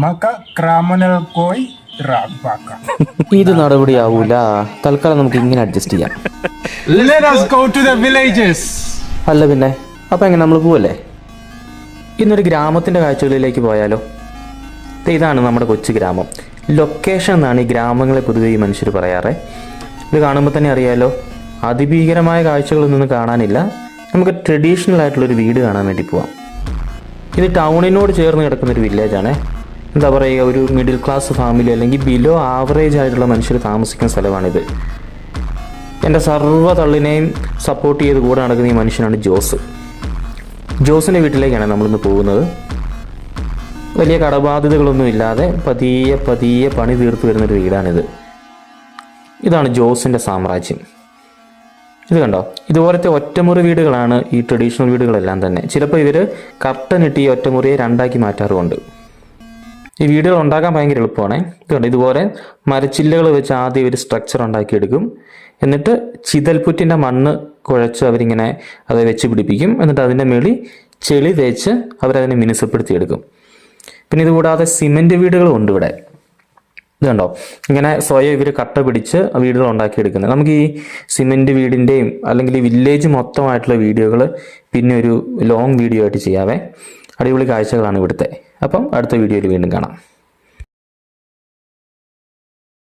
maka criminal koi ragbaka. ഇത് നടപടിയാവൂല. തൽക്കാലം നമുക്ക് ഇങ്ങനെ അഡ്ജസ്റ്റ് ചെയ്യാം. Let us go to the villages. അല്ല പിന്നെ അപ്പം എങ്ങനെ നമ്മൾ പോവല്ലേ? ഇന്നൊരു ഗ്രാമത്തിൻ്റെ കാഴ്ചകളിലേക്ക് പോയാലോ? ഇതാണ് നമ്മുടെ കൊച്ചു ഗ്രാമം. ലൊക്കേഷൻ എന്നാണ് ഈ ഗ്രാമങ്ങളെ പൊതുവെ ഈ മനുഷ്യർ പറയാറ്. ഇത് കാണുമ്പോൾ തന്നെ അറിയാലോ, അതിഭീകരമായ കാഴ്ചകളൊന്നും കാണാനില്ല. നമുക്ക് ട്രഡീഷണൽ ആയിട്ടുള്ളൊരു വീട് കാണാൻ വേണ്ടി പോവാം. ഇത് ടൗണിനോട് ചേർന്ന് കിടക്കുന്നൊരു വില്ലേജാണ്. എന്താ പറയുക, ഒരു മിഡിൽ ക്ലാസ് ഫാമിലി അല്ലെങ്കിൽ ബിലോ ആവറേജ് ആയിട്ടുള്ള മനുഷ്യർ താമസിക്കുന്ന സ്ഥലമാണിത്. എൻ്റെ സർവ്വ തള്ളിനെയും സപ്പോർട്ട് ചെയ്ത് കൂടെ നടക്കുന്ന ഈ മനുഷ്യനാണ് ജോസ്. ജോസിൻ്റെ വീട്ടിലേക്കാണ് നമ്മളിന്ന് പോകുന്നത്. വലിയ കടബാധ്യതകളൊന്നും ഇല്ലാതെ പതിയെ പതിയെ പണി തീർത്ത് വരുന്നൊരു വീടാണിത്. ഇതാണ് ജോസിൻ്റെ സാമ്രാജ്യം. ഇത് കണ്ടോ, ഇതുപോലത്തെ ഒറ്റമുറി വീടുകളാണ് ഈ ട്രഡീഷണൽ വീടുകളെല്ലാം തന്നെ. ചിലപ്പോൾ ഇവർ കർട്ടനിട്ട് ഈ ഒറ്റമുറിയെ രണ്ടാക്കി മാറ്റാറുമുണ്ട്. ഈ വീടുകൾ ഉണ്ടാക്കാൻ ഭയങ്കര എളുപ്പമാണ്. ഇത് കണ്ടോ, ഇതുപോലെ മരച്ചില്ലകൾ വെച്ച് ആദ്യം ഒരു സ്ട്രക്ചർ ഉണ്ടാക്കിയെടുക്കും. എന്നിട്ട് ചിതൽപുറ്റിൻ്റെ മണ്ണ് കുഴച്ച് അവരിങ്ങനെ അത് വെച്ച് പിടിപ്പിക്കും. എന്നിട്ട് അതിൻ്റെ മേളിൽ ചെളി തേച്ച് അവരതിനെ മിനുസപ്പെടുത്തിയെടുക്കും. പിന്നെ ഇതുകൂടാതെ സിമെൻറ്റ് വീടുകളും ഉണ്ട് ഇവിടെ. ഇത് കണ്ടോ, ഇങ്ങനെ സ്വയം ഇവർ കട്ട പിടിച്ച് വീടുകൾ ഉണ്ടാക്കിയെടുക്കുന്നത്. നമുക്ക് ഈ സിമെൻറ്റ് വീടിൻ്റെയും അല്ലെങ്കിൽ ഈ വില്ലേജ് മൊത്തമായിട്ടുള്ള വീഡിയോകൾ പിന്നെ ഒരു ലോങ് വീഡിയോ ആയിട്ട് ചെയ്യാവേ. അടിപൊളി കാഴ്ചകളാണ് ഇവിടുത്തെ. അപ്പം അടുത്ത വീഡിയോയിൽ വീണ്ടും കാണാം.